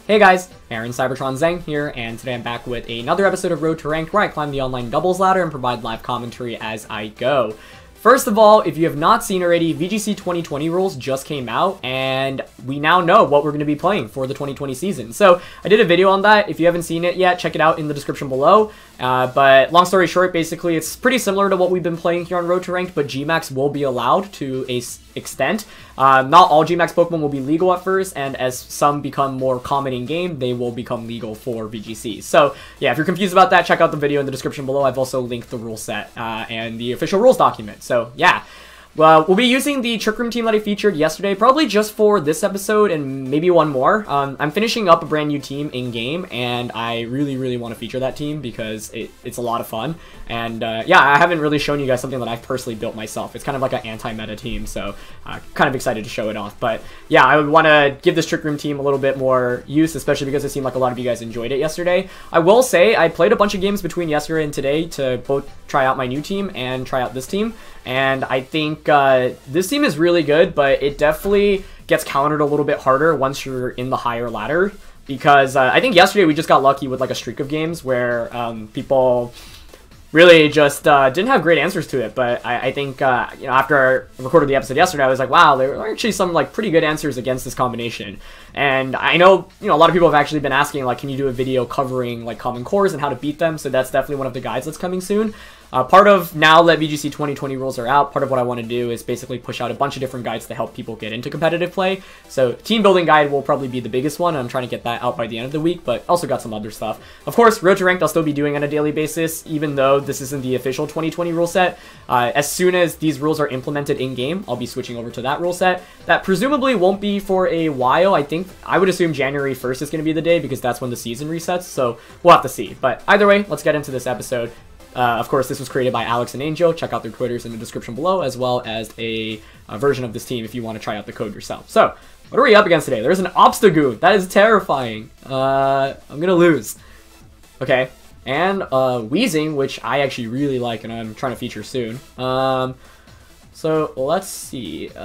Hey guys, Aaron Cybertron Zeng here, and today I'm back with another episode of Road to Ranked where I climb the online doubles ladder and provide live commentary as I go. First of all, if you have not seen already, VGC 2020 rules just came out, and we now know what we're going to be playing for the 2020 season. So I did a video on that. If you haven't seen it yet, check it out in the description below. But long story short, basically, it's pretty similar to what we've been playing here on Road to Ranked, but Gmax will be allowed to an extent. Not all Gmax Pokemon will be legal at first, and as some become more common in game, they will become legal for VGC. So yeah, if you're confused about that, check out the video in the description below. I've also linked the rule set and the official rules document. So yeah. Well, we'll be using the Trick Room team that I featured yesterday, probably just for this episode and maybe one more. I'm finishing up a brand new team in-game, and I really want to feature that team because it's a lot of fun. And yeah, I haven't really shown you guys something that I've personally built myself. It's kind of like an anti-meta team, so kind of excited to show it off. But yeah, I would want to give this Trick Room team a little bit more use, especially because it seemed like a lot of you guys enjoyed it yesterday. I will say I played a bunch of games between yesterday and today to both try out my new team and try out this team. And I think this team is really good, but it definitely gets countered a little bit harder once you're in the higher ladder. Because I think yesterday we just got lucky with like a streak of games where people really just didn't have great answers to it. But I think, you know, after I recorded the episode yesterday, I was like, wow, there are actually some like pretty good answers against this combination. And I know, you know, a lot of people have actually been asking, like, can you do a video covering like common cores and how to beat them? So that's definitely one of the guides that's coming soon. Part of now that VGC 2020 rules are out, part of what I want to do is basically push out a bunch of different guides to help people get into competitive play. So team building guide will probably be the biggest one. I'm trying to get that out by the end of the week, but also got some other stuff. Of course, Road to Ranked I'll still be doing on a daily basis, even though this isn't the official 2020 rule set. As soon as these rules are implemented in-game, I'll be switching over to that rule set. That presumably won't be for a while. I would assume January 1st is going to be the day because that's when the season resets, so we'll have to see. But either way, let's get into this episode. Of course, this was created by Alex and Angel. Check out their Twitters in the description below, as well as a version of this team if you want to try out the code yourself. So, what are we up against today? There's an Obstagoon. That is terrifying. I'm going to lose. Okay. And Weezing, which I actually really like and I'm trying to feature soon. So, let's see. We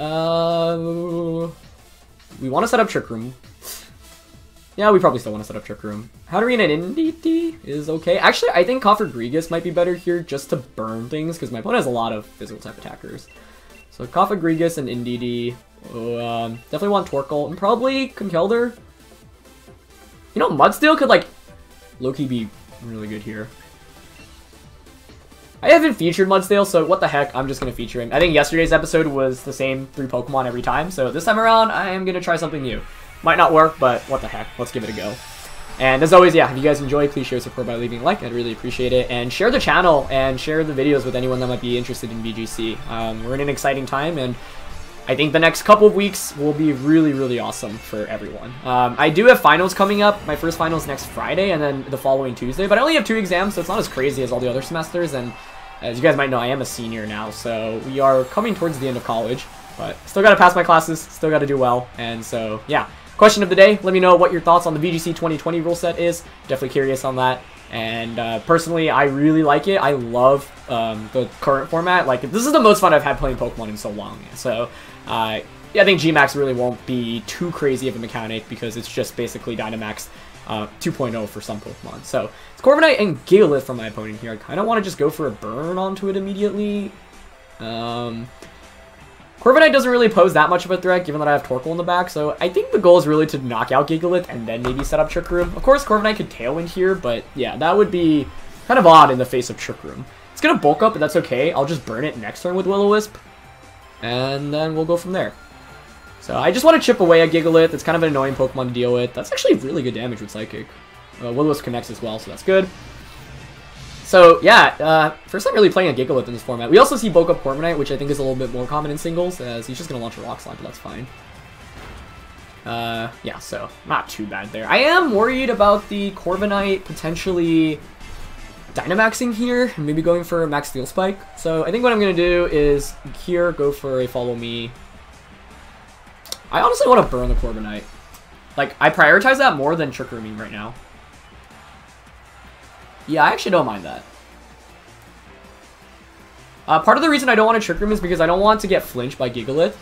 want to set up Trick Room. Yeah, we probably still want to set up Trick Room. Hatterene and Indeedee is okay. Actually, I think Cofagrigus might be better here just to burn things, because my opponent has a lot of physical type attackers. So Cofagrigus and Indeedee. Definitely want Torkoal, and probably Conkeldurr. You know, Mudsteel could, like, low-key be really good here. I haven't featured Mudsteel, so what the heck, I'm just going to feature him. I think yesterday's episode was the same 3 Pokemon every time, so this time around, I am going to try something new. Might not work, but what the heck, let's give it a go. And as always, yeah, if you guys enjoy, please show support by leaving a like. I'd really appreciate it. And share the channel and share the videos with anyone that might be interested in VGC. We're in an exciting time, and I think the next couple of weeks will be really awesome for everyone. I do have finals coming up. My first finals next Friday, and then the following Tuesday. But I only have 2 exams, so it's not as crazy as all the other semesters. And as you guys might know, I am a senior now, so we are coming towards the end of college. But still got to pass my classes, still got to do well, and so, yeah. Question of the day, let me know what your thoughts on the VGC 2020 rule set is. Definitely curious on that. And personally, I really like it. I love the current format. Like, this is the most fun I've had playing Pokemon in so long. So, yeah, I think Gmax really won't be too crazy of a mechanic because it's just basically Dynamax 2.0 for some Pokemon. So, it's Corviknight and Gigalith from my opponent here. I kind of want to just go for a burn onto it immediately. Corviknight doesn't really pose that much of a threat, given that I have Torkoal in the back, so I think the goal is really to knock out Gigalith and then maybe set up Trick Room. Of course, Corviknight could Tailwind here, but yeah, that would be kind of odd in the face of Trick Room. It's going to bulk up, but that's okay. I'll just burn it next turn with Will-O-Wisp, and then we'll go from there. So I just want to chip away at Gigalith. It's kind of an annoying Pokemon to deal with. That's actually really good damage with Psychic. Will-O-Wisp connects as well, so that's good. So, yeah, first time really playing a Gigalith in this format. We also see bulk up Corviknight, which I think is a little bit more common in singles, as he's just going to launch a Rock Slide, but that's fine. Yeah, so, not too bad there. I am worried about the Corviknight potentially Dynamaxing here, and maybe going for a Max Steel Spike. So, I think what I'm going to do is here, go for a Follow Me. I honestly want to burn the Corviknight. Like, I prioritize that more than Trick Rooming right now. Yeah, I actually don't mind that. Part of the reason I don't want to Trick Room is because I don't want to get flinched by Gigalith.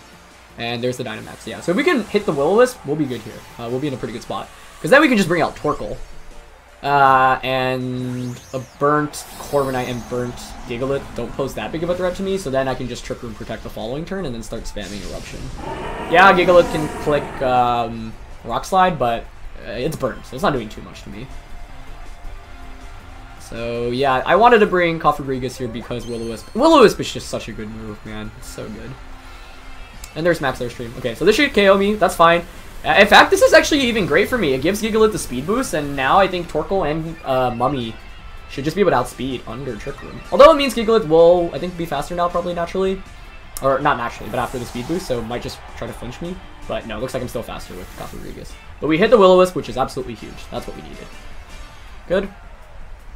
And there's the Dynamax, yeah. So if we can hit the Will-O-Wisp, we'll be good here. We'll be in a pretty good spot. Because then we can just bring out Torkoal. And a burnt Corviknight and burnt Gigalith don't pose that big of a threat to me, so then I can just Trick Room Protect the following turn and then start spamming Eruption. Yeah, Gigalith can click Rock Slide, but it's burnt, so it's not doing too much to me. So yeah, I wanted to bring Cofagrigus here because Will-O-Wisp. Will-O-Wisp is just such a good move, man. It's so good. And there's Max Airstream. Okay, so this should KO me. That's fine. In fact, this is actually even great for me. It gives Gigalith the speed boost, and now I think Torkoal and Mummy should just be able to outspeed under Trick Room. Although it means Gigalith will, I think, be faster now, probably naturally. Or not naturally, but after the speed boost, so it might just try to flinch me. But no, it looks like I'm still faster with Cofagrigus. But we hit the Will-O-Wisp, which is absolutely huge. That's what we needed. Good.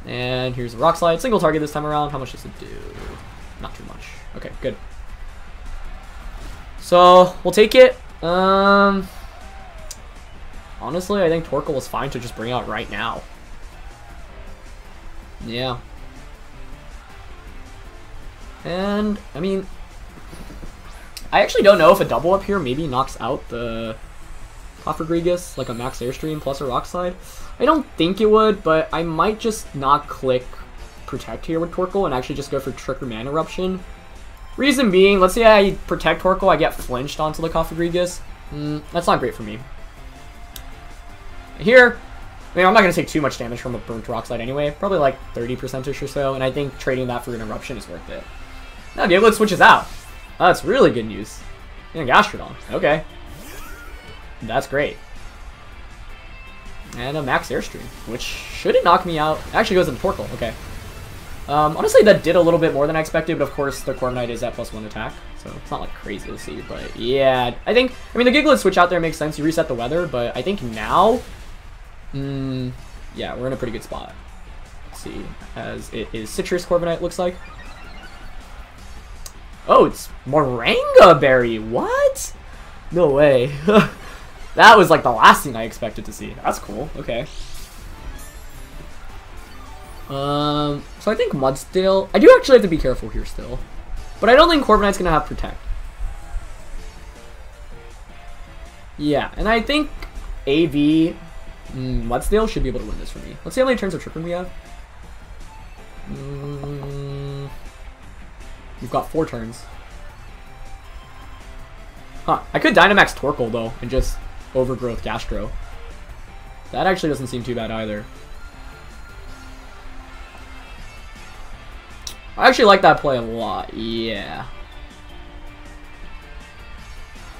And here's a Rock Slide. Single target this time around. How much does it do? Not too much. Okay, good. So, we'll take it. Honestly, I think Torkoal was fine to just bring out right now. Yeah. And, I mean, I actually don't know if a double up here maybe knocks out the Cofagrigus, like a Max Airstream plus a Rock Slide. I don't think it would, but I might just not click Protect here with Torkoal and actually just go for Trick Room and Eruption. Reason being, let's say I Protect Torkoal, I get flinched onto the Cofagrigus. That's not great for me. Here, I mean, I'm not going to take too much damage from a Burnt Rock Slide anyway. Probably like 30%-ish or so, and I think trading that for an Eruption is worth it. Now Gigalith switches out. Oh, that's really good news. And Gastrodon. Okay. That's great. And a Max Airstream, which shouldn't knock me out. It actually goes into Torkoal. Okay. Honestly, that did a little bit more than I expected, but of course the Corviknight is at +1 attack, so it's not like crazy to see. But yeah, I mean, the Gigalith switch out there makes sense. You reset the weather, but I think now, yeah, we're in a pretty good spot. Let's see, as it is Citrus Corviknight, looks like. Oh, it's Moringa Berry. What? No way. That was like the last thing I expected to see. That's cool. Okay. So I think Mudsdale. I do actually have to be careful here still, but I don't think Corviknight's gonna have Protect. Yeah, and I think AV Mudsdale should be able to win this for me. Let's see how many turns of Trick Room we have. We've got 4 turns. Huh, I could Dynamax Torkoal though, and just Overgrowth Gastro. That actually doesn't seem too bad either. I actually like that play a lot, yeah.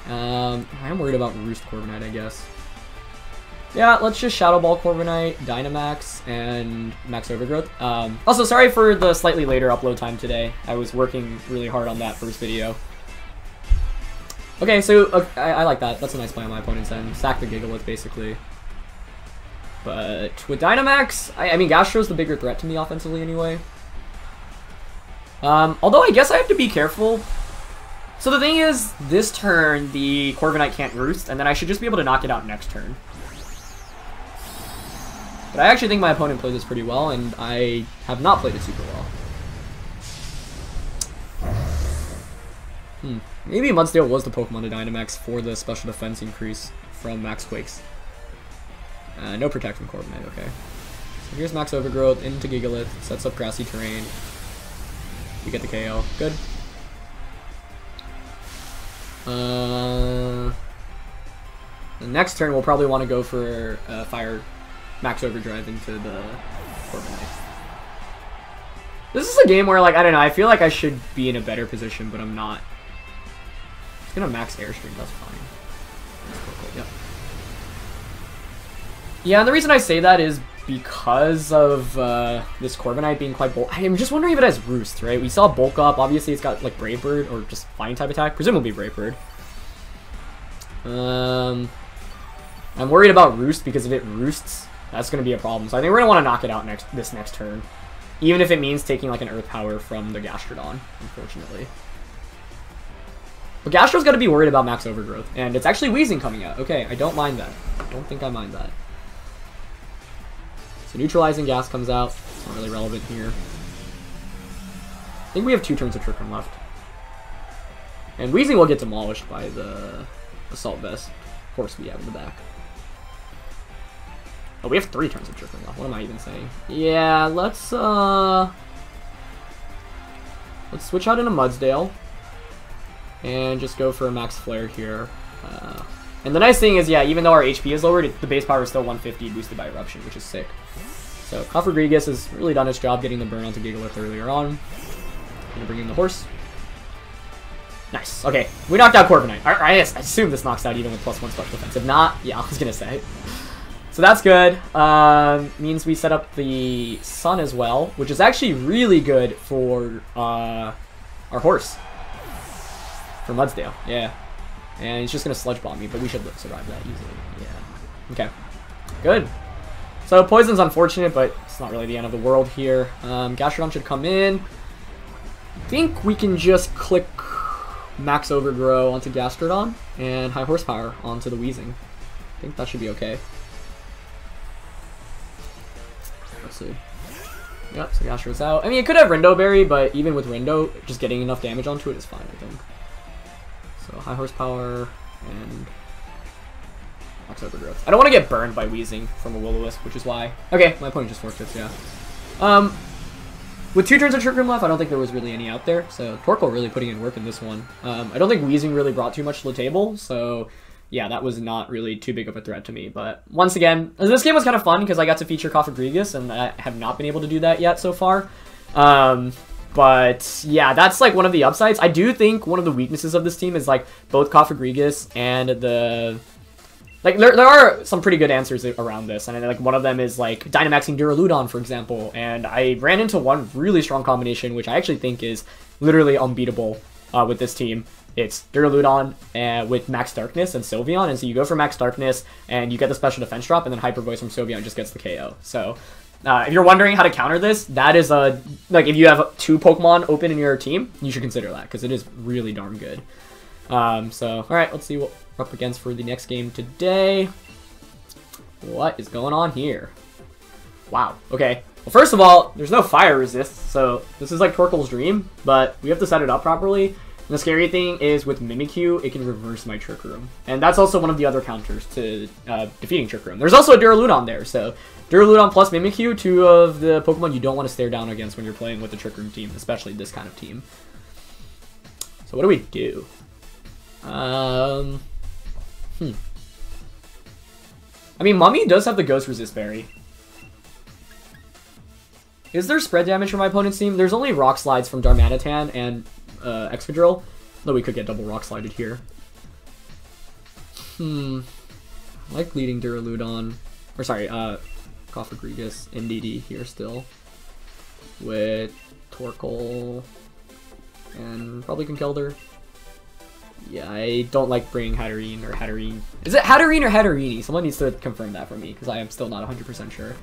I'm worried about Roost Corviknight, I guess. Yeah, let's just Shadow Ball Corviknight, Dynamax, and Max Overgrowth. Also, sorry for the slightly later upload time today. I was working really hard on that first video. Okay, so I like that. That's a nice play on my opponent's end. Sack the Gigalith, basically. But with Dynamax, I mean, Gastro's the bigger threat to me offensively anyway. Although I guess I have to be careful. So the thing is, this turn, the Corviknight can't Roost, and then I should just be able to knock it out next turn. But I actually think my opponent played this pretty well, and I have not played it super well. Maybe Mudsdale was the Pokemon to Dynamax for the special defense increase from Max Quakes. No Protect from Corviknight, okay. So here's Max Overgrowth into Gigalith, sets up grassy terrain. We get the KO. Good. The next turn we'll probably want to go for Fire Max Overdrive into the Corviknight. This is a game where, like, I don't know, I feel like I should be in a better position, but I'm not. It's gonna Max Airstream, that's fine. Yep. Yeah, and the reason I say that is because of this Corviknight being quite bulk. I'm just wondering if it has Roost, right? We saw Bulk Up. Obviously, it's got, like, Brave Bird or just Flying type attack. Presumably Brave Bird. I'm worried about Roost because if it Roosts, that's going to be a problem. So I think we're going to want to knock it out this next turn. Even if it means taking, like, an Earth Power from the Gastrodon, unfortunately. But Gastro's got to be worried about Max Overgrowth. And it's actually Weezing coming out. Okay, I don't mind that. I don't think I mind that. So Neutralizing Gas comes out. It's not really relevant here. I think we have 2 turns of Trick Room left. And Weezing will get demolished by the Assault Vest. Of course we have in the back. Oh, we have 3 turns of Trick Room left. What am I even saying? Yeah, let's switch out into Mudsdale. And just go for a Max Flare here. And the nice thing is, yeah, even though our HP is lowered, the base power is still 150 boosted by Eruption, which is sick. So Cofagrigus has really done its job getting the burn onto Gigalith earlier on. Gonna bring in the horse. Nice. Okay, we knocked out Corviknight. I assume this knocks out even with +1 special defense. If not, yeah, I was gonna say. So that's good. Means we set up the Sun as well, which is actually really good for our horse. For Mudsdale, yeah. And he's just gonna Sludge Bomb me, but we should survive that easily. Yeah. Okay. Good. So Poison's unfortunate, but it's not really the end of the world here. Gastrodon should come in. I think we can just click Max Overgrow onto Gastrodon and High Horsepower onto the Weezing. I think that should be okay. Let's see. Yep, so Gastro's out. I mean, it could have Rindo Berry, but even with Rindo, just getting enough damage onto it is fine, I think. So High Horsepower and Max Overgrowth. I don't want to get burned by Weezing from a Will-O-Wisp, which is why. Okay, my opponent just forfeits, yeah. With 2 turns of Trick Room left, I don't think there was really any out there. So Torkoal really putting in work in this one. I don't think Weezing really brought too much to the table, so yeah, that was not really too big of a threat to me. But once again, this game was kind of fun because I got to feature Cofagrigus, and I have not been able to do that yet so far. But yeah, that's like one of the upsides. I do think one of the weaknesses of this team is like both Cofagrigus and the... Like, there are some pretty good answers around this, and like one of them is like Dynamaxing Duraludon, for example, and I ran into one really strong combination, which I actually think is literally unbeatable with this team. It's Duraludon with Max Darkness and Sylveon, and so you go for Max Darkness, and you get the special defense drop, and then Hyper Voice from Sylveon just gets the KO. So, if you're wondering how to counter this, that is a... Like, if you have 2 Pokemon open in your team, you should consider that, because it is really darn good. So, alright, let's see what we're up against for the next game today. What is going on here? Wow, okay. Well, first of all, there's no fire resist, so this is like Torkoal's dream, but we have to set it up properly. And the scary thing is with Mimikyu, it can reverse my Trick Room. And that's also one of the other counters to defeating Trick Room. There's also a Duraludon there, so Duraludon plus Mimikyu, 2 of the Pokemon you don't want to stare down against when you're playing with the Trick Room team, especially this kind of team. So what do we do? I mean, Mummy does have the Ghost Resist Berry. Is there spread damage from my opponent's team? There's only Rock Slides from Darmanitan and Excadrill, though we could get double Rock Slided here. I like leading Duraludon, or sorry, Cofagrigus NDD here still, with Torkoal, and probably Conkeldurr. Yeah, I don't like bringing Hatterene or Hatterene. Is it Hatterene or Hatterini? Someone needs to confirm that for me, because I am still not 100% sure.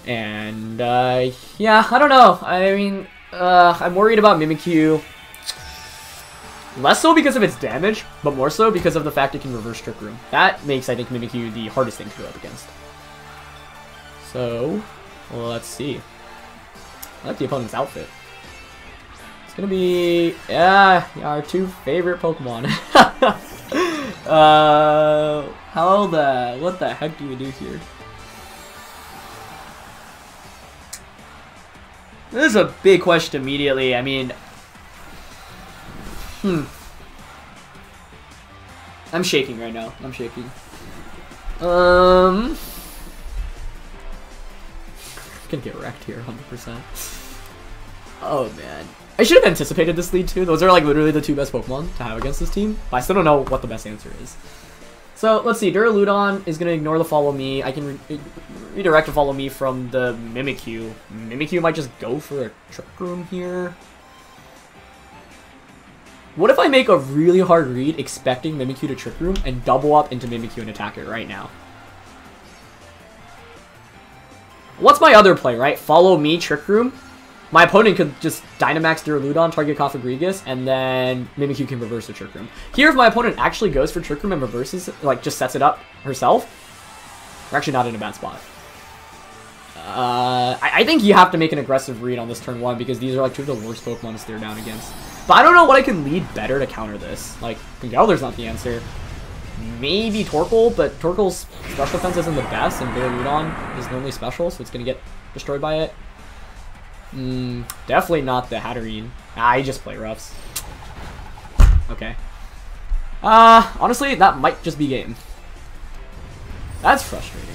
And, yeah, I don't know. I mean, I'm worried about Mimikyu. Less so because of its damage, but more so because of the fact it can reverse Trick Room. That makes, I think, Mimikyu the hardest thing to go up against. So, well, let's see. I like the opponent's outfit. It's gonna be, yeah, our 2 favorite Pokemon. What the heck do we do here? This is a big question immediately. I mean, I'm shaking right now. I'm shaking. Gonna get wrecked here, 100%. Oh man. I should have anticipated this lead too. Those are like literally the 2 best Pokemon to have against this team. But I still don't know what the best answer is. So let's see. Duraludon is going to ignore the Follow Me. I can redirect a Follow Me from the Mimikyu. Mimikyu might just go for a Trick Room here. What if I make a really hard read expecting Mimikyu to Trick Room and double up into Mimikyu and attack it right now? What's my other play, right? Follow Me, Trick Room. My opponent could just Dynamax Duraludon, target Cofagrigus, and then Mimikyu can reverse the Trick Room. Here, if my opponent actually goes for Trick Room and reverses, like, just sets it up herself, we're actually not in a bad spot. I think you have to make an aggressive read on this turn 1, because these are, like, 2 of the worst Pokemon to stare down against. But I don't know what I can lead better to counter this. Like, Conkeldur's not the answer. Maybe Torkoal, but Torkoal's special defense isn't the best, and Duraludon is normally special, so it's going to get destroyed by it. Definitely not the Hatterene. I just play roughs. Okay. Honestly, that might just be game. That's frustrating.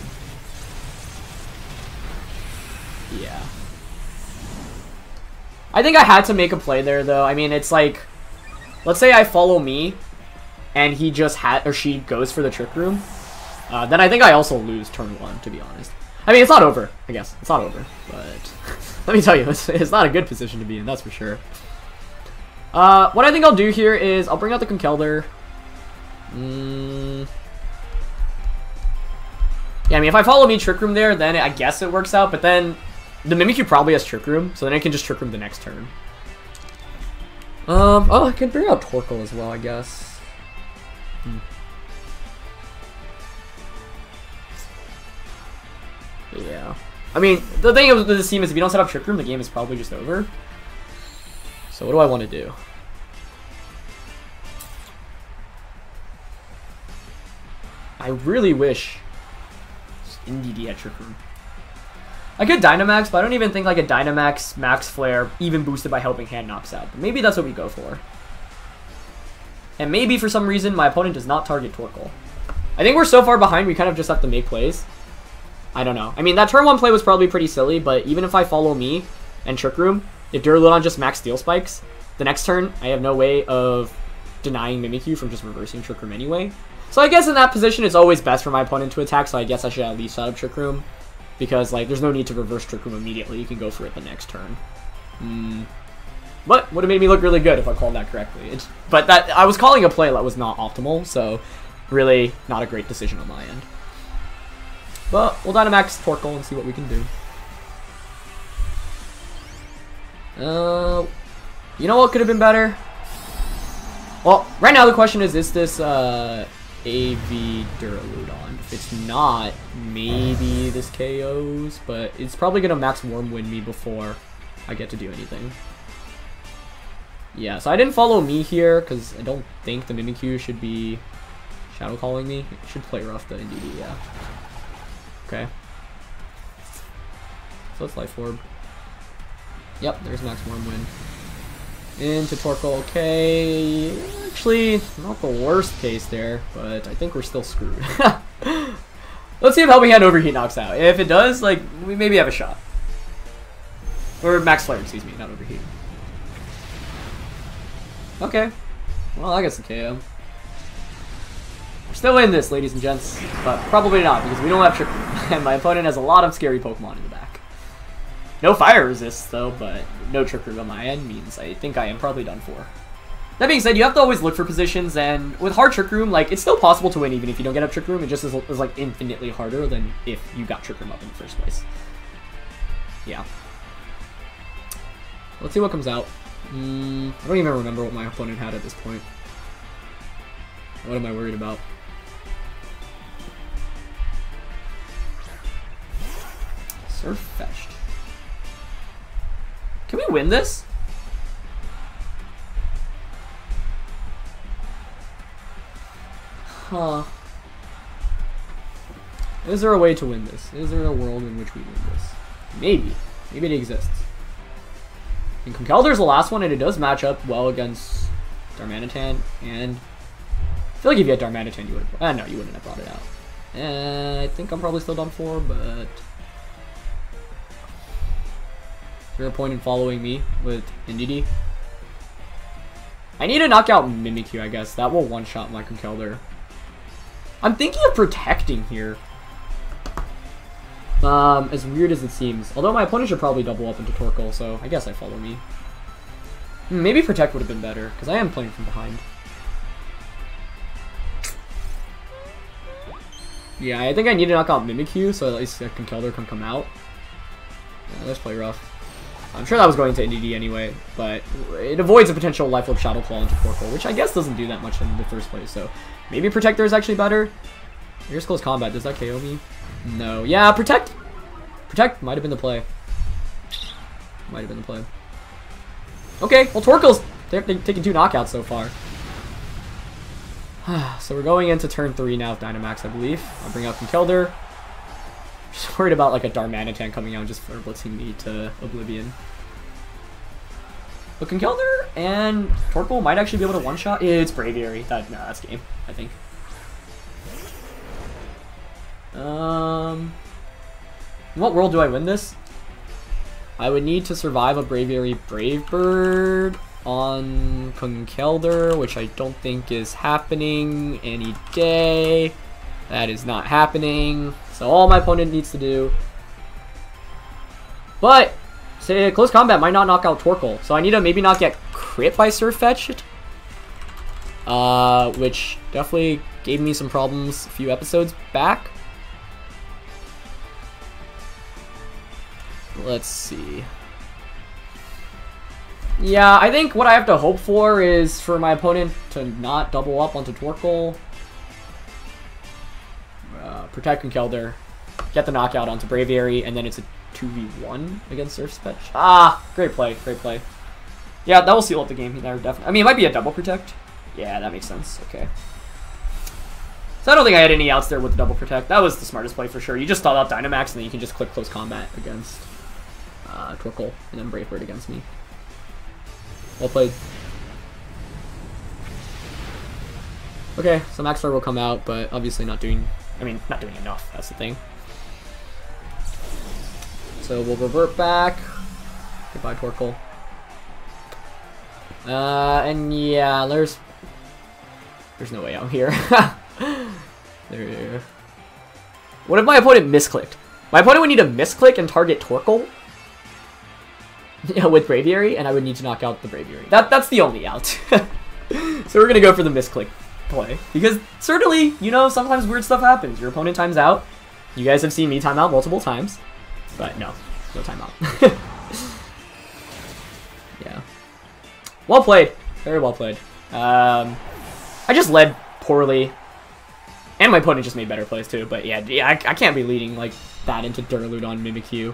Yeah. I think I had to make a play there, though. I mean, it's like, let's say I follow me, and he just or she goes for the Trick Room. Then I think I also lose turn 1, to be honest. I mean, it's not over, I guess. It's not over, but let me tell you, it's not a good position to be in, that's for sure. What I think I'll do here is I'll bring out the Conkeldurr. Yeah, I mean, if I follow me Trick Room there, then I guess it works out, but then the Mimikyu probably has Trick Room, so then I can just Trick Room the next turn. Oh, I can bring out Torkoal as well, I guess. Yeah. I mean, the thing with this team is if you don't set up Trick Room, the game is probably just over. So what do I want to do? I really wish NDD had Trick Room. I could Dynamax, but I don't even think like a Dynamax Max Flare, even boosted by Helping Hand, knocks out. But maybe that's what we go for. And maybe for some reason my opponent does not target Torkoal. I think we're so far behind we kind of just have to make plays. I don't know. I mean, that turn 1 play was probably pretty silly, but even if I follow me and Trick Room, if Duraludon just max Steel Spikes, the next turn I have no way of denying Mimikyu from just reversing Trick Room anyway. So I guess in that position it's always best for my opponent to attack, so I guess I should at least set up Trick Room. Because, like, there's no need to reverse Trick Room immediately. You can go for it the next turn. But would have made me look really good if I called that correctly. But that I was calling a play that was not optimal, so really not a great decision on my end. But we'll Dynamax Torkoal and see what we can do. You know what could have been better? Well, right now the question is this AV Duraludon? If it's not, maybe this KOs, but it's probably going to max Wormwind me before I get to do anything. Yeah, so I didn't follow me here, because I don't think the Mimikyu should be Shadow Calling me. It should play rough the NDD, yeah. Okay. So let's Life Orb. Yep, there's max Wormwind. Into Torkoal, okay. Actually, not the worst case there, but I think we're still screwed. Let's see if Helping Hand Overheat knocks out. If it does, like, we maybe have a shot. Or Max Flare, excuse me, not Overheat. Okay. Well, I guess a KO. We're still in this, ladies and gents, but probably not, because we don't have Trick Room, and my opponent has a lot of scary Pokemon in the back. No Fire Resist, though, but no Trick Room on my end means I think I am probably done for. That being said, you have to always look for positions, and with hard Trick Room, like, it's still possible to win even if you don't get up Trick Room. It just is like, infinitely harder than if you got Trick Room up in the first place. Yeah. Let's see what comes out. I don't even remember what my opponent had at this point. What am I worried about? Surf Fetched. Can we win this? Huh. Is there a way to win this? Is there a world in which we win this? Maybe. Maybe it exists. And Conkeldurr's the last one, and it does match up well against Darmanitan, and I feel like if you had Darmanitan, you would have... no, you wouldn't have brought it out. And I think I'm probably still done for, but... Is there a point in following me with NDD? I need to knock out Mimikyu, I guess. That will one-shot my Conkeldurr. I'm thinking of protecting here. As weird as it seems. Although my opponent should probably double up into Torkoal, so I guess I follow me. Maybe Protect would have been better, because I am playing from behind. Yeah, I think I need to knock out Mimikyu, so at least Conkeldurr can come out. Yeah, let's play rough. I'm sure that was going to NDD anyway, but it avoids a potential Life Orb Shadow Claw into Torkoal, which I guess doesn't do that much in the first place, so maybe Protector is actually better. Here's Close Combat. Does that KO me? No. Yeah, Protect! Protect might have been the play. Might have been the play. Okay, well, Torkoal's they're taking 2 knockouts so far. So we're going into turn 3 now with Dynamax, I believe. I'll bring out Conkeldurr. Just worried about like a Darmanitan coming out just for blitzing me to Oblivion. But Conkeldurr and Torkoal might actually be able to one-shot. It's Braviary. No, that's game, I think. In what world do I win this? I would need to survive a Braviary Brave Bird on Conkeldurr, which I don't think is happening any day. That is not happening. So all my opponent needs to do. But say close combat might not knock out Torkoal, so I need to maybe not get crit by Surfetch'd. Which definitely gave me some problems a few episodes back. Let's see. Yeah, I think what I have to hope for is for my opponent to not double up onto Torkoal. Protect Conkeldurr, get the knockout onto Braviary, and then it's a 2v1 against Surfetch'd. Ah, great play, great play. Yeah, that will seal up the game there, definitely. I mean, it might be a double protect. Yeah, that makes sense. Okay. So I don't think I had any outs there with the double protect. That was the smartest play for sure. You just stall out Dynamax, and then you can just click close combat against Torkoal, and then Brave Bird against me. Well played. Okay, so Maxar will come out, but obviously not doing... I mean, not doing enough, that's the thing. So we'll revert back. Goodbye, Torkoal. And yeah, there's no way out here. There. What if my opponent misclicked? My opponent would need to misclick and target Torkoal. Yeah, with Braviary, and I would need to knock out the Braviary. That's the only out. So we're gonna go for the misclick play, because certainly, you know, sometimes weird stuff happens. Your opponent times out. You guys have seen me time out multiple times, but no timeout. Yeah, well played, very well played. I just led poorly, and my opponent just made better plays too. But yeah, I can't be leading like that into Duraludon Mimikyu.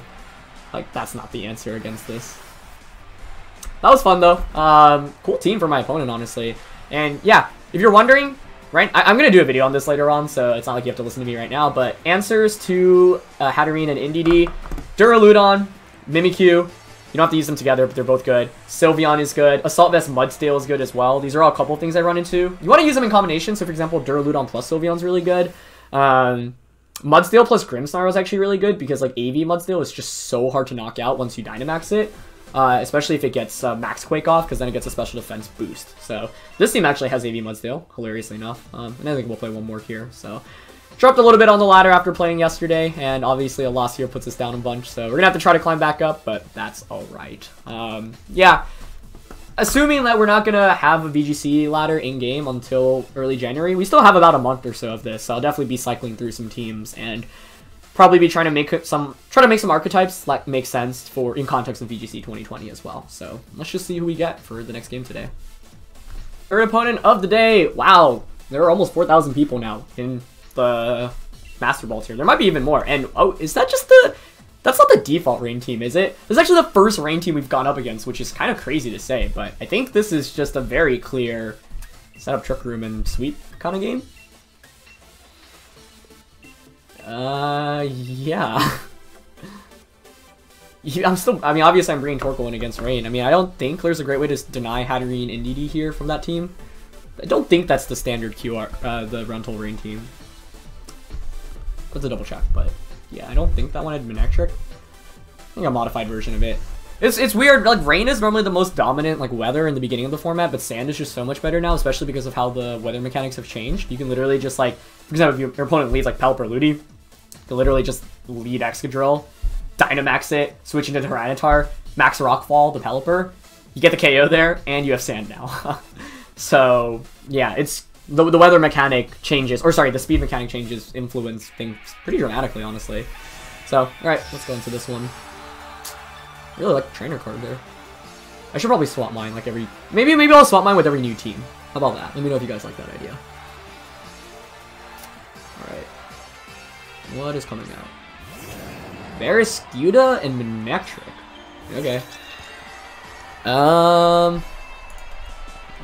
Like, that's not the answer against this. That was fun, though. Cool team for my opponent, honestly. And, yeah, if you're wondering, right, I'm going to do a video on this later on, so it's not like you have to listen to me right now, but answers to Hatterene and Indeedee, Duraludon, Mimikyu, you don't have to use them together, but they're both good. Sylveon is good. Assault Vest Mudstale is good as well. These are all a couple of things I run into. You want to use them in combination, so for example, Duraludon plus Sylveon is really good. Mudstale plus Grimmsnarl is actually really good because like AV Mudstale is just so hard to knock out once you Dynamax it, especially if it gets Max Quake off, because then it gets a special defense boost. So this team actually has AV Mudstale, hilariously enough, and I think we'll play one more here. So dropped a little bit on the ladder after playing yesterday, and obviously a loss here puts us down a bunch, so we're gonna have to try to climb back up, but that's all right. Yeah. Assuming that we're not going to have a VGC ladder in-game until early January, we still have about a month or so of this, so I'll definitely be cycling through some teams and probably be trying to make some archetypes that make sense for in context of VGC 2020 as well. So let's just see who we get for the next game today. Third opponent of the day. Wow, there are almost 4,000 people now in the Master Ball tier. There might be even more. And oh, is that just the... That's not the default rain team, is it? This is actually the first rain team we've gone up against, which is kind of crazy to say, but I think this is just a very clear set up Trick Room and Sweep kind of game. Yeah. I mean, obviously I'm bringing Torkoal in against Rain. I mean, I don't think there's a great way to deny Hatterene and Indeedee here from that team. I don't think that's the standard the Rental Rain team. Let's a double check, but... Yeah, I don't think that one had Manectric. I think a modified version of it. It's weird, like, Rain is normally the most dominant, like, weather in the beginning of the format, but Sand is just so much better now, especially because of how the weather mechanics have changed. You can literally just, like, for example, if your opponent leads, like, Pelipper or Ludi, you can literally just lead Excadrill, Dynamax it, switch into Tyranitar, Max Rockfall, the Pelipper, you get the KO there, and you have Sand now. So, yeah, it's... The weather mechanic changes, or sorry, the speed mechanic changes influence things pretty dramatically, honestly. So, alright, let's go into this one. I really like the trainer card there. I should probably swap mine like every... Maybe I'll swap mine with every new team. How about that? Let me know if you guys like that idea. Alright. What is coming out? Barraskewda and Manectric. Okay.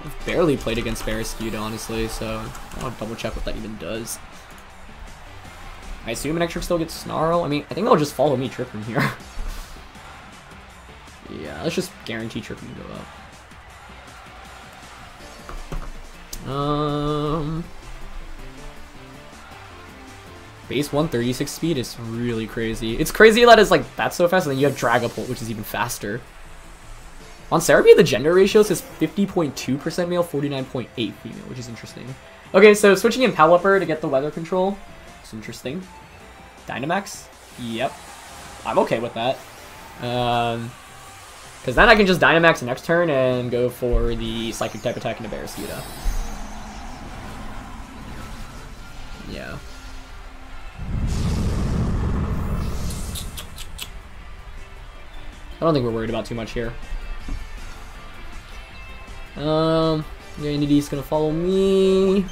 I've barely played against Barraskewda, honestly, so I'll double check what that even does. I assume Manectric still gets Snarl. I mean, I think they'll just follow me Trick Room here. Yeah, let's just guarantee Trick Room to go up. Base 136 speed is really crazy. It's crazy that it's like, that's so fast, and then you have Dragapult, which is even faster. On Cerebi, the gender ratio says 50.2% male, 49.8 female, which is interesting. Okay, so switching in Pelipper to get the weather control. It's interesting. Dynamax? Yep. I'm okay with that. Because then I can just Dynamax next turn and go for the Psychic type attack into Barraskewda. Yeah. I don't think we're worried about too much here. Your Unity's gonna follow me.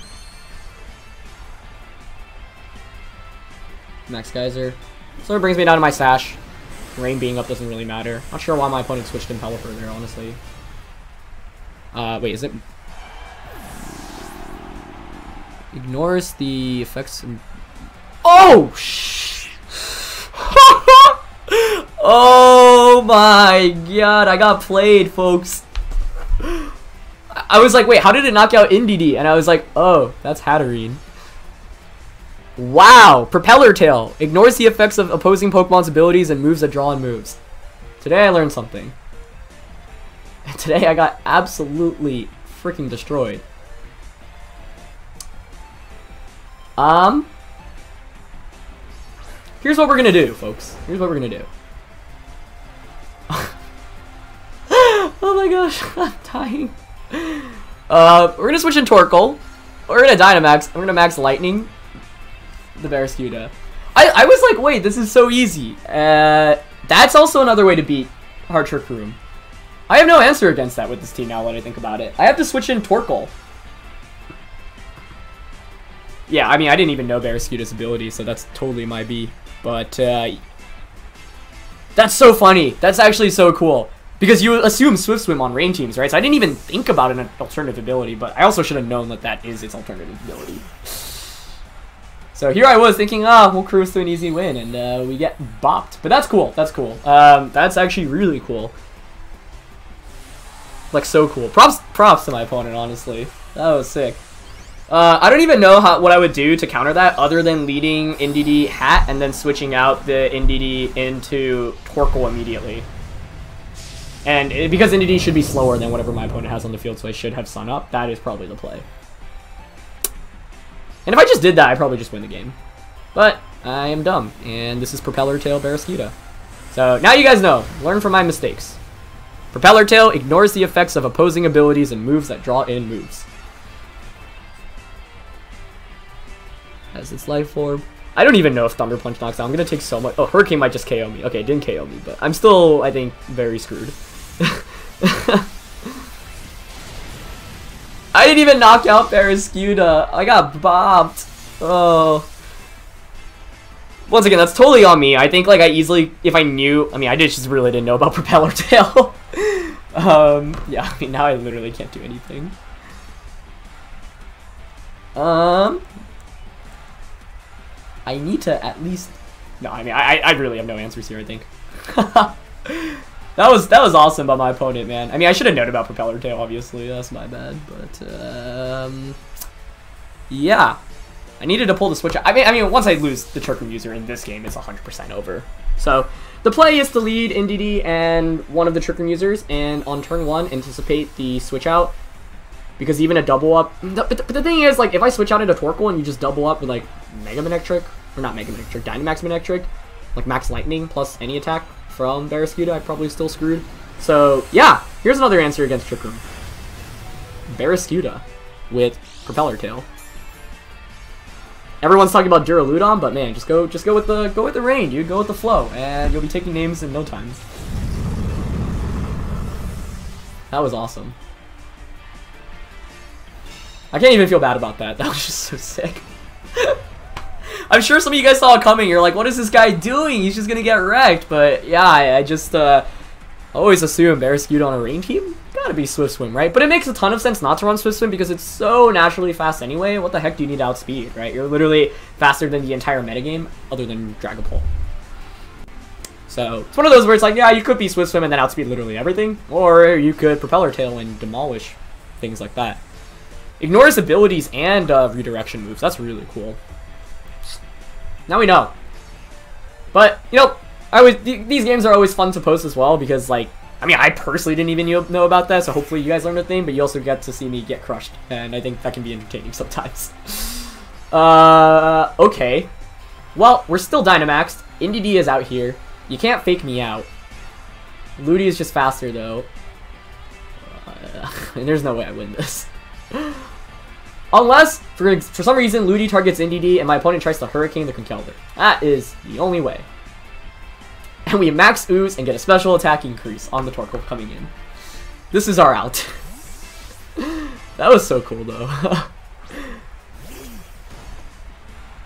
Max Geyser. So it brings me down to my Sash. Rain being up doesn't really matter. Not sure why my opponent switched in Pelipper there, honestly. Wait, is it... Ignores the effects... Oh! Oh my god, I got played, folks. I was like, wait, how did it knock out Indeedee? And I was like, oh, that's Hatterene. Wow, Propeller Tail. Ignores the effects of opposing Pokemon's abilities and moves that draw in moves. Today I learned something. And today I got absolutely freaking destroyed. Here's what we're gonna do, folks. Here's what we're gonna do. Oh my gosh, I'm dying. We're gonna switch in Torkoal. We're gonna Dynamax. I'm gonna Max Lightning the Barraskewda. I was like, wait, this is so easy. That's also another way to beat Hard Trick Room. I have no answer against that with this team now that I think about it. I have to switch in Torkoal. Yeah, I mean, I didn't even know Barraskewda's ability, so that's totally my B. But, that's so funny. That's actually so cool. Because you assume Swift Swim on rain teams, right? So I didn't even think about an alternative ability, but I also should have known that that is its alternative ability. So here I was thinking, we'll cruise to an easy win, and we get bopped. But that's cool. That's cool. That's actually really cool. Like, so cool. Props to my opponent, honestly. That was sick. I don't even know what I would do to counter that other than leading Indeedee Hat and then switching out the Indeedee into Torkoal immediately. And because Indeedee should be slower than whatever my opponent has on the field, so I should have Sun Up, that is probably the play. And if I just did that, I'd probably just win the game. But I am dumb, and this is Propeller Tail Barraskewda. So now you guys know. Learn from my mistakes. Propeller Tail ignores the effects of opposing abilities and moves that draw in moves. As its life form. I don't even know if Thunder Punch knocks out. I'm gonna take so much. Oh, Hurricane might just KO me. Okay, it didn't KO me, but I'm still, I think, very screwed. I didn't even knock out Barraskewda. I got bopped. Oh. Once again, that's totally on me. I think, like, I easily, if I knew, I mean, I just really didn't know about Propeller Tail. Yeah, I mean, now I literally can't do anything. I need to at least... No, I mean, I really have no answers here, I think. That was awesome by my opponent, man. I mean, I should have known about Propeller Tail, obviously. That's my bad, but, yeah. I needed to pull the switch out. I mean, once I lose the Trick Room user in this game, it's 100% over. So, the play is to lead Indeedee and one of the Trick Room users, and on turn 1, anticipate the switch out. Because even a double up... But the thing is, like, if I switch out into Torkoal and you just double up with, like, Mega Manectric, or not Mega Manectric, Dynamax Manectric, like Max Lightning plus any attack from Barraskewda, I'm probably still screwed. So, yeah, here's another answer against Trick Room. Barraskewda with Propeller Tail. Everyone's talking about Duraludon, but man, just go with the rain, dude. Go with the flow, and you'll be taking names in no time. That was awesome. I can't even feel bad about that. That was just so sick. I'm sure some of you guys saw it coming. You're like, what is this guy doing? He's just gonna get wrecked. But yeah, I just, always assume Barraskewda on a rain team, gotta be Swift Swim, right? But it makes a ton of sense not to run Swift Swim because it's so naturally fast anyway. What the heck do you need to outspeed, right? You're literally faster than the entire metagame other than Dragapult. So it's one of those where it's like, yeah, you could be Swift Swim and then outspeed literally everything, or you could Propeller Tail and demolish things like that. Ignores abilities and redirection moves. That's really cool. Now we know. But, you know, these games are always fun to post as well because, like, I mean, I personally didn't even know about that, so hopefully you guys learned a thing, but you also get to see me get crushed, and I think that can be entertaining sometimes. Okay. Well, we're still Dynamaxed. NDD is out here. You can't fake me out. Ludi is just faster, though. And there's no way I win this. Unless, for some reason, Ludi targets NDD and my opponent tries to Hurricane the Conkeldurr. That is the only way. And we max Ooze and get a special attack increase on the Torkoal coming in. This is our out. That was so cool, though.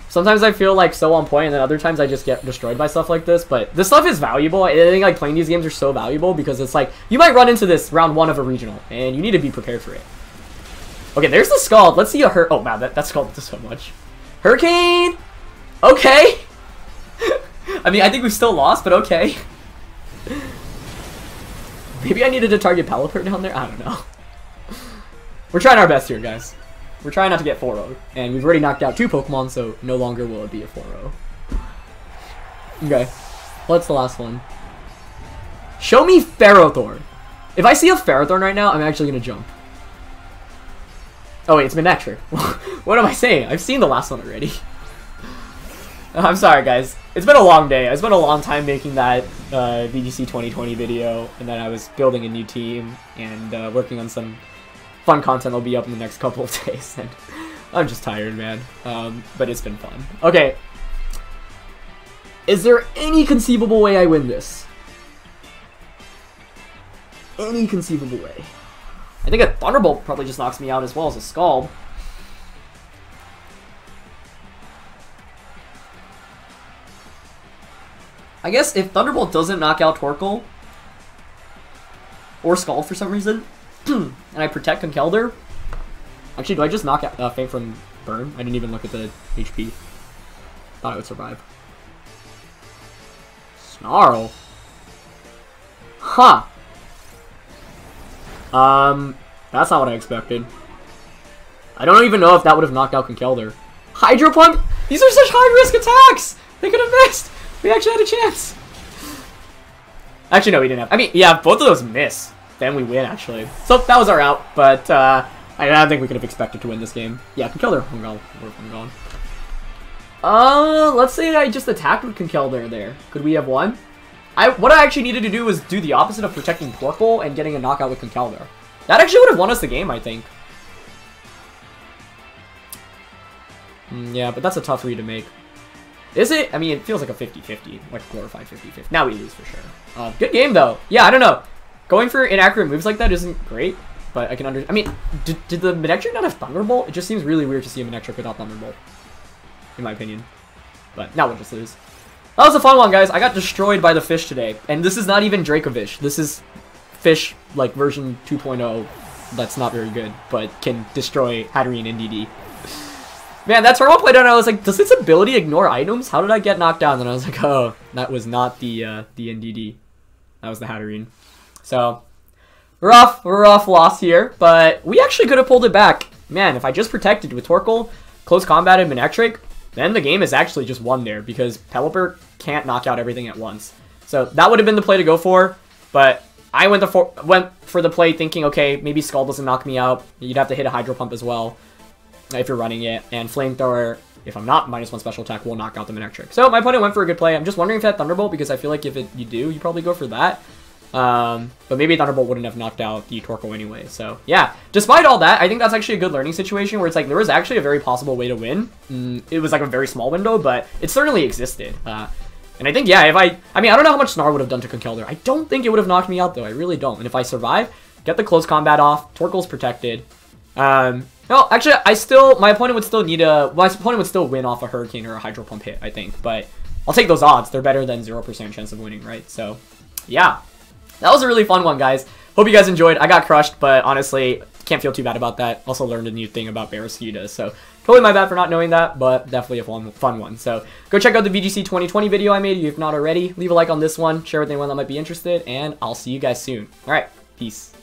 Sometimes I feel like so on point, and then other times I just get destroyed by stuff like this. But this stuff is valuable. I think like playing these games are so valuable because it's like you might run into this round 1 of a regional, and you need to be prepared for it. Okay, there's the Scald. Let's see a Oh, wow, that Scald does so much. Hurricane! Okay! I mean, I think we still lost, but okay. Maybe I needed to target Pelipper down there? I don't know. We're trying our best here, guys. We're trying not to get 4-0'd. And we've already knocked out 2 Pokemon, so no longer will it be a 4-0. Okay. What's the last one? Show me Ferrothorn. If I see a Ferrothorn right now, I'm actually going to jump. Oh wait, it's Manectric. What am I saying? I've seen the last one already. I'm sorry, guys. It's been a long day. I spent a long time making that VGC 2020 video, and then I was building a new team and working on some fun content that'll be up in the next couple of days. And I'm just tired, man. But it's been fun. Okay. Is there any conceivable way I win this? Any conceivable way? I think a Thunderbolt probably just knocks me out as well as a Scald. I guess if Thunderbolt doesn't knock out Torkoal or Scald for some reason, and I protect Conkeldurr. Actually, do I just knock out Faint from Burn? I didn't even look at the HP. Thought I would survive. Snarl. Huh. That's not what I expected. I don't even know if that would have knocked out Conkeldurr. Hydro Pump? These are such high-risk attacks! They could have missed! We actually had a chance! Actually, no, we didn't have... I mean, yeah, both of those miss. Then we win, actually. So, that was our out, but, I don't think we could have expected to win this game. Yeah, Conkeldurr, I'm gone. Let's say I just attacked with Conkeldurr there. Could we have won? What I actually needed to do was do the opposite of protecting Torkoal and getting a knockout with Conkeldurr. That actually would have won us the game, I think. Yeah, but that's a tough read to make. Is it? I mean, it feels like a 50-50. Like a glorified 50-50. Now we lose for sure. Good game, though. Yeah, I don't know. Going for inaccurate moves like that isn't great, but I can I mean, did the Manectric not have Thunderbolt? It just seems really weird to see a Manectric without Thunderbolt, in my opinion. But now we'll just lose. That was a fun one, guys. I got destroyed by the fish today. And this is not even Dracovish. This is fish, like, version 2.0. That's not very good, but can destroy Hatterene and NDD. Man, that turn 1 played out, and I was like, does its ability ignore items? How did I get knocked down? And I was like, oh, that was not the NDD. That was the Hatterene. So, rough loss here, but we actually could have pulled it back. Man, if I just protected with Torkoal, close combat and Manectric, then the game is actually just won there, because Pelipper can't knock out everything at once. So that would have been the play to go for, but I went for the play thinking, okay, maybe Scald doesn't knock me out. You'd have to hit a Hydro Pump as well if you're running it, and Flamethrower, if I'm not -1 special attack, will knock out the Manectric. So my opponent went for a good play. I'm just wondering if it had Thunderbolt, because I feel like if you do, you probably go for that. But maybe Thunderbolt wouldn't have knocked out the Torkoal anyway. So yeah, despite all that, I think that's actually a good learning situation where it's like there was actually a very possible way to win. It was like a very small window, but it certainly existed. And I think, yeah, if I mean, I don't know how much Snarl would have done to Conkeldurr. I don't think it would have knocked me out, though. I really don't. And if I survive, get the close combat off, Torkoal's protected. No, actually, my opponent would still win off a Hurricane or a Hydro Pump hit, I think. But I'll take those odds. They're better than 0% chance of winning, right? So, yeah. that was a really fun one, guys. Hope you guys enjoyed. I got crushed, but honestly, can't feel too bad about that. Also learned a new thing about Barraskewda, so totally my bad for not knowing that, but definitely a fun one. So go check out the VGC 2020 video I made if you've not already. Leave a like on this one, share with anyone that might be interested, and I'll see you guys soon. Alright, peace.